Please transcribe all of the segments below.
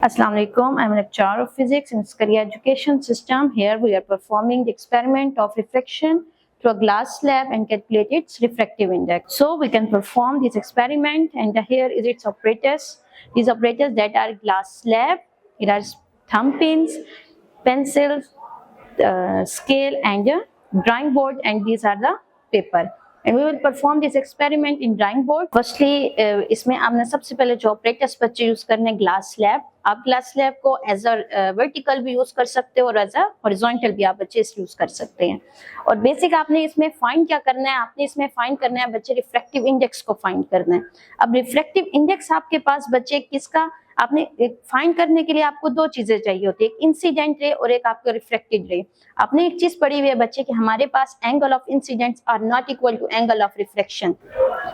Assalamu alaikum. I'm a lecturer of physics in Korea education system. Here we are performing the experiment of refraction through a glass slab and calculate its refractive index. So we can perform this experiment, and here is its operators. These operators that are glass slab. It has thumb pins, pencils, scale, and a drawing board, and these are the paper. And we will perform this experiment in drawing board. Firstly, इसमें आपने सबसे पहले जो operators बच्चे use करने glass slab. आप glass slab को as a vertical भी यूज कर सकते हो और एज अ हॉरिजॉन्टल भी आप बच्चे इस यूज कर सकते हैं. और बेसिक आपने इसमें फाइंड क्या करना है, आपने इसमें फाइंड करना है बच्चे रिफ्रैक्टिव इंडेक्स को फाइंड करना है. अब रिफ्रैक्टिव इंडेक्स आपके पास बच्चे किसका आपने फाइंड करने के लिए आपको दो चीजें चाहिए होती है, एक इंसिडेंट रे और एक आपका रिफ्लेक्टेड रे. आपने एक चीज पढ़ी हुई है बच्चे कि हमारे पास angle of incidents are not equal to angle of reflection.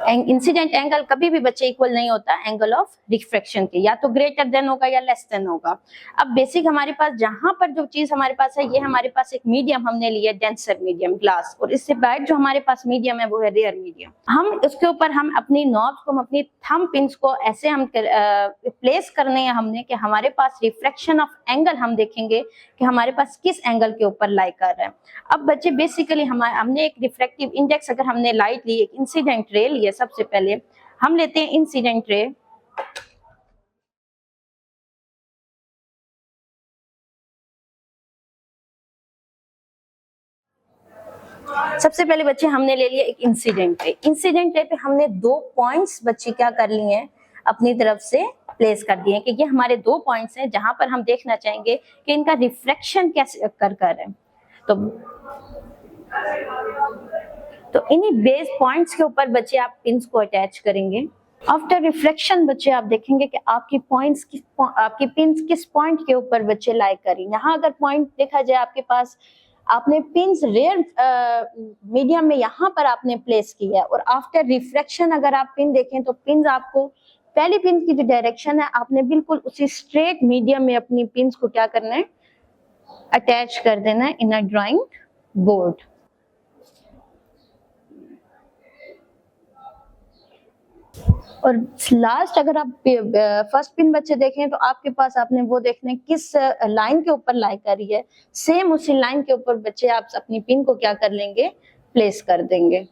Incident angle कभी भी बच्चे इक्वल नहीं होता एंगल ऑफ रिफ्रैक्शन के, या तो ग्रेटर देन होगा या लेस देन होगा. अब बेसिक हमारे पास जहां पर जो चीज हमारे पास है, ये हमारे पास एक मीडियम हमने लिया डेंसर मीडियम ग्लास, और इससे बैड जो हमारे पास मीडियम है वो है रेयर मीडियम. हम उसके ऊपर हम अपनी नॉब्स को, हम अपनी थंब पिंस को ऐसे हम प्लेस करने हैं हमने कि हमारे पास रिफ्रैक्शन ऑफ एंगल हम देखेंगे कि हमारे पास किस एंगल के ऊपर लाई कर रहा है. अब बच्चे बेसिकली हमने एक रिफ्रैक्टिव इंडेक्स, अगर हमने लाइट ली, एक इंसिडेंट रे लिया, सबसे पहले हम लेते हैं इंसिडेंट रे. सबसे पहले बच्चे हमने ले लिया एक इंसिडेंट रे. इंसिडेंट रे पे हमने दो पॉइंट्स बच्चे क्या कर लिए हैं, अपनी तरफ से प्लेस कर दिए कि ये हमारे दो पॉइंट्स हैं जहां पर हम देखना चाहेंगे कि इनका रिफ्लेक्शन कैसे कर है. तो इन्हीं बेस पॉइंट्स के ऊपर बच्चे आप पिंस को अटैच करेंगे. आफ्टर रिफ्लेक्शन बच्चे आप देखेंगे कि आपकी आपकी पिंस किस पॉइंट के ऊपर बच्चे लाई करें. यहाँ अगर पॉइंट देखा जाए आपके पास, आपने पिंस रेयर मीडियम में यहाँ पर आपने प्लेस किया है, और आफ्टर रिफ्लेक्शन अगर आप पिन देखें तो पिंस आपको पहली पिन की जो डायरेक्शन है आपने बिल्कुल उसी स्ट्रेट मीडियम में अपनी पिंस को क्या करना है, अटैच कर देना है इन अ ड्राइंग बोर्ड. और लास्ट अगर आप फर्स्ट पिन बच्चे देखें तो आपके पास आपने वो देखना है किस लाइन के ऊपर लाई करी है, सेम उसी लाइन के ऊपर बच्चे आप अपनी पिन को क्या कर लेंगे, प्लेस कर देंगे.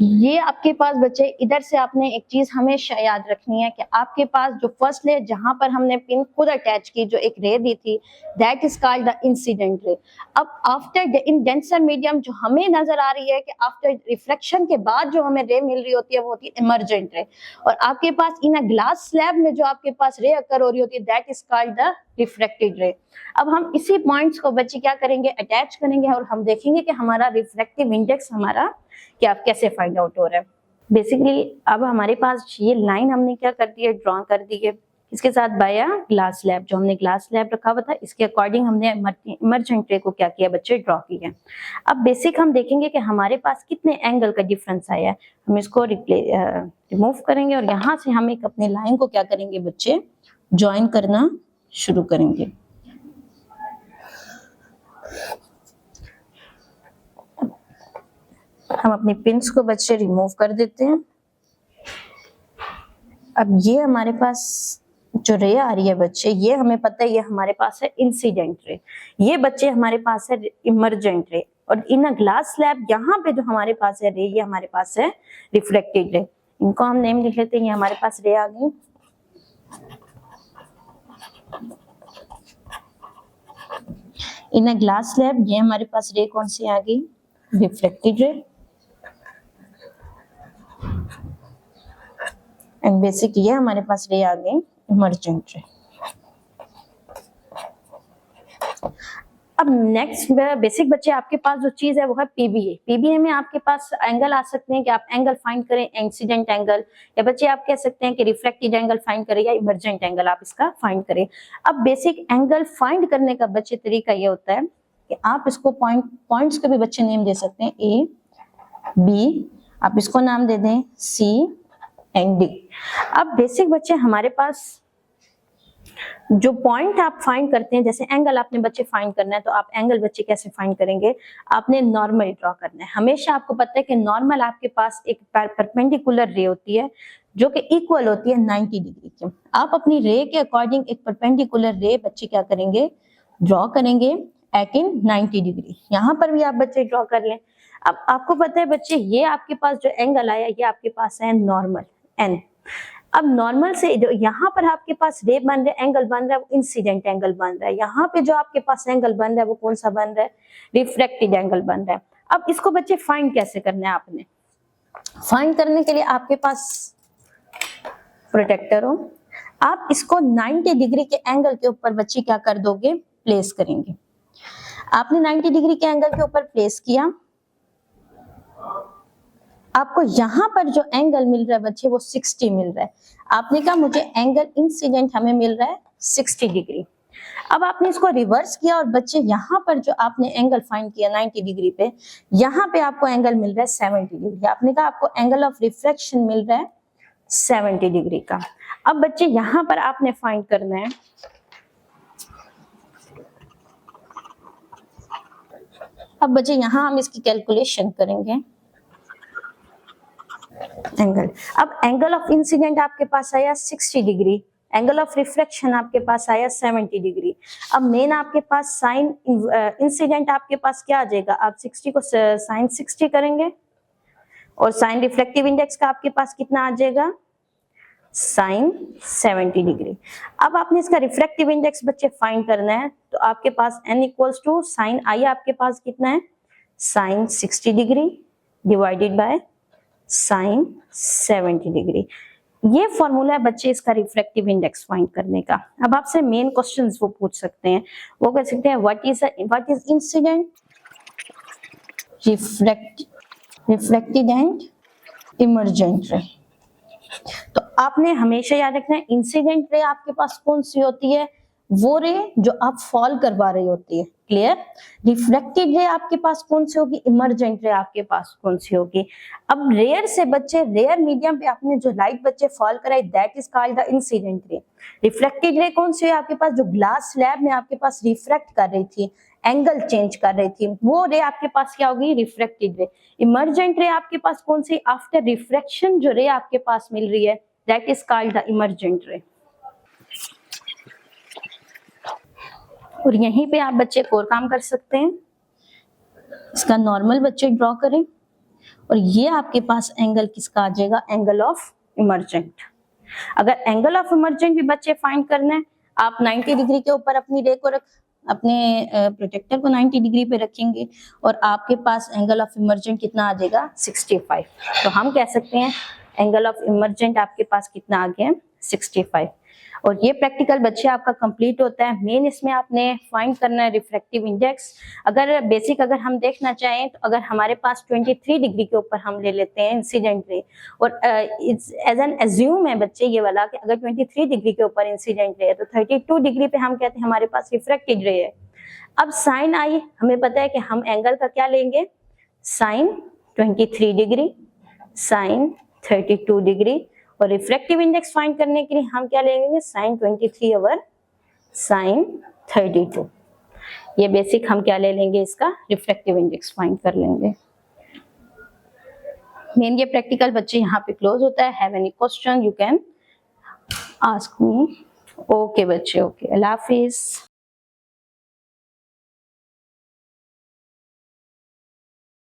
ये आपके पास बच्चे इधर से आपने एक चीज हमेशा याद रखनी है कि आपके पास जो फर्स्ट ले जहां पर हमने पिन खुद अटैच की, जो एक रे दी थी, that is called the incident ray. अब आफ्टर इन डेंसर मीडियम जो हमें नजर आ रही है कि आफ्टर रिफ्लेक्शन के बाद जो हमें रे मिल रही होती है वो होती है इमर्जेंट रे. और आपके पास इन अ ग्लास स्लैब में जो आपके पास रे अकर हो रही होती है, that is called the reflected ray. अब हम इसी पॉइंट्स को बच्चे क्या करेंगे, अटैच करेंगे, और हम देखेंगे कि हमारा रिफ्लेक्टिव इंडेक्स हमारा क्या कैसे फाइंड आउट हो रहा है. बेसिकली अब हमारे पास ये लाइन हमने क्या कर दी है, ड्रॉ कर दी है. इसके साथ बाया ग्लास स्लैब, जो हमने ग्लास स्लैब रखा हुआ था, इसके अकॉर्डिंग हमने इमर्जेंट रे को क्या किया बच्चे, ड्रॉ किया. अब बेसिक हम देखेंगे कि हमारे पास कितने एंगल का डिफरेंस आया है. हम इसको रिमूव करेंगे और यहाँ से हम एक अपनी लाइन को क्या करेंगे बच्चे, ज्वाइन करना शुरू करेंगे. हम अपनी पिंस को बच्चे रिमूव कर देते हैं. अब ये हमारे पास जो रे आ रही है बच्चे, ये हमें पता है ये हमारे पास है इंसिडेंट रे, ये बच्चे हमारे पास है इमर्जेंट रे, और इन अ ग्लास स्लैब यहाँ पे जो हमारे पास है रे, ये हमारे पास है रिफ्लेक्टेड रे. इनको हम नेम लिख लेते हैं. ये हमारे पास रे आ गई. इन अ ग्लास स्लैब ये हमारे पास रे कौन सी आ गई, रिफ्लेक्टेड रे. एंड बेसिक ये हमारे पास रे आ गई इमर्जेंट रे. अब नेक्स्ट बेसिक बच्चे आपके पास जो चीज है वो है पीबीए. पीबीए में आपके पास एंगल आ सकते हैं कि आप एंगल फाइंड करें, इंसिडेंट एंगल, या बच्चे आप कह सकते हैं कि रिफ्लेक्टेड एंगल फाइंड करें, या इमर्जेंट एंगल आप इसका फाइंड करें. अब बेसिक एंगल फाइंड करने का बच्चे तरीका ये होता है कि आप इसको पॉइंट्स के भी बच्चे नेम दे सकते हैं, ए बी, आप इसको नाम दे दें सी एंड डी. अब बेसिक बच्चे हमारे पास जो पॉइंट आप फाइंड करते हैं, जैसे एंगल आपने बच्चे फाइंड करना है, तो आप एंगल बच्चे कैसे फाइंड करेंगे, आपने नॉर्मल ड्रॉ करना है। हमेशा आपको पता है कि नॉर्मल आपके पास एक परपेंडिकुलर रे होती है जो कि इक्वल होती है 90 डिग्री की। आप अपनी रे के अकॉर्डिंग एक परपेंडिकुलर रे बच्चे क्या करेंगे, ड्रॉ करेंगे एट इन 90 डिग्री। यहाँ पर भी आप बच्चे ड्रॉ कर लें। अब आपको पता है बच्चे, ये आपके पास जो एंगल आया, ये आपके पास है नॉर्मल एन। अब नॉर्मल से जो यहाँ पर आपके पास रे बन रहा है, एंगल बन रहा है, वो इंसिडेंट एंगल बन रहा है। यहाँ पे जो आपके पास एंगल बन रहा है वो कौन सा बन रहा है, रिफ्लेक्टेड एंगल बन रहा है। अब इसको बच्चे फाइंड कैसे करना है, आपने फाइंड करने के लिए आपके पास प्रोटेक्टर हो, आप इसको 90 डिग्री के एंगल के ऊपर बच्चे क्या कर दोगे, प्लेस करेंगे। आपने 90 डिग्री के एंगल के ऊपर प्लेस किया, आपको यहाँ पर जो एंगल मिल रहा है बच्चे वो 60 मिल रहा है। आपने कहा मुझे एंगल इंसिडेंट हमें मिल रहा है 60 डिग्री। अब आपने इसको रिवर्स किया और बच्चे यहाँ पर जो आपने एंगल फाइंड किया 90 डिग्री पे, यहाँ पे आपको एंगल मिल रहा है 70 डिग्री। आपने कहा आपको एंगल ऑफ रिफ्लेक्शन मिल रहा है 70 डिग्री का। अब बच्चे यहाँ पर आपने फाइंड करना है, अब बच्चे यहाँ हम इसकी कैलकुलेशन करेंगे एंगल। अब एंगल ऑफ इंसिडेंट आपके पास आया 60 डिग्री, एंगल ऑफ रिफ्लेक्शन आपके पास आया 70 डिग्री। अब मेन आपके पास साइन इंसिडेंट आपके पास क्या आ जाएगा, आप 60 को साइन 60 करेंगे और साइन रिफ्लेक्टिव इंडेक्स का आपके पास कितना आ जाएगा, साइन 70 डिग्री। अब आपने इसका रिफ्लेक्टिव इंडेक्स बच्चे फाइंड करना है, तो आपके पास n equals to sine I आपके पास कितना है, sine 60 degree divided by sine 70 degree. ये फॉर्मूला है बच्चे इसका रिफ्लेक्टिव इंडेक्स फाइंड करने का। अब आपसे मेन क्वेश्चंस वो पूछ सकते हैं, वो कह सकते हैं what is incident, reflected and emergent रे। तो आपने हमेशा याद रखना है, इंसिडेंट रे आपके पास कौन सी होती है, वो रे जो आप फॉल करवा रही होती है, क्लियर। रिफ्लेक्टेड रे आपके पास कौन सी होगी, इमर्जेंट रे आपके पास कौन सी होगी। अब रेयर से बच्चे, रेयर मीडियम पे आपने जो लाइट बच्चे फॉल कराई, that is called the incident ray. Reflected ray कौन सी है आपके पास, जो ग्लास स्लैब में आपके पास रिफ्लेक्ट कर रही थी, एंगल चेंज कर रही थी, वो रे आपके पास क्या होगी, रिफ्लेक्टेड रे। इमर्जेंट रे आपके पास कौन सी, आफ्टर रिफ्लेक्शन जो रे आपके पास मिल रही है, that is called the emergent रे। और यहीं पे आप बच्चे एक और काम कर सकते हैं, इसका नॉर्मल बच्चे ड्रॉ करें और ये आपके पास एंगल किसका आ जाएगा, एंगल ऑफ इमर्जेंट। अगर एंगल ऑफ इमर्जेंट भी बच्चे फाइंड करना है, आप 90 डिग्री के ऊपर अपनी रे को अपने प्रोटेक्टर को 90 डिग्री पे रखेंगे और आपके पास एंगल ऑफ इमर्जेंट कितना आ जाएगा, 65। तो हम कह सकते हैं एंगल ऑफ इमर्जेंट आपके पास कितना आ गया, 65। और ये प्रैक्टिकल बच्चे आपका कंप्लीट होता है। मेन इसमें आपने फाइंड करना है रिफ्लेक्टिव इंडेक्स। अगर बेसिक अगर हम देखना चाहें तो अगर हमारे पास 23 डिग्री के ऊपर हम ले लेते हैं इंसिडेंट रे, और एज एन एज्यूम है बच्चे ये वाला कि अगर 23 डिग्री के ऊपर इंसिडेंट रे है तो 32 डिग्री पे हम कहते हैं हमारे पास रिफ्लेक्टेड रे है। अब साइन आई हमें पता है कि हम एंगल का क्या लेंगे, साइन 23 डिग्री, साइन 32 डिग्री, और रिफ्लेक्टिव इंडेक्स फाइंड करने के लिए हम क्या लेंगे, साइन 23 ओवर साइन 32। ये बेसिक हम क्या ले लेंगे, इसका रिफ्लेक्टिव इंडेक्स फाइंड कर लेंगे। मेन ये प्रैक्टिकल बच्चे यहाँ पे क्लोज होता है। Have any question you can ask me. Okay बच्चे, ओके, अल्लाह हाफिज।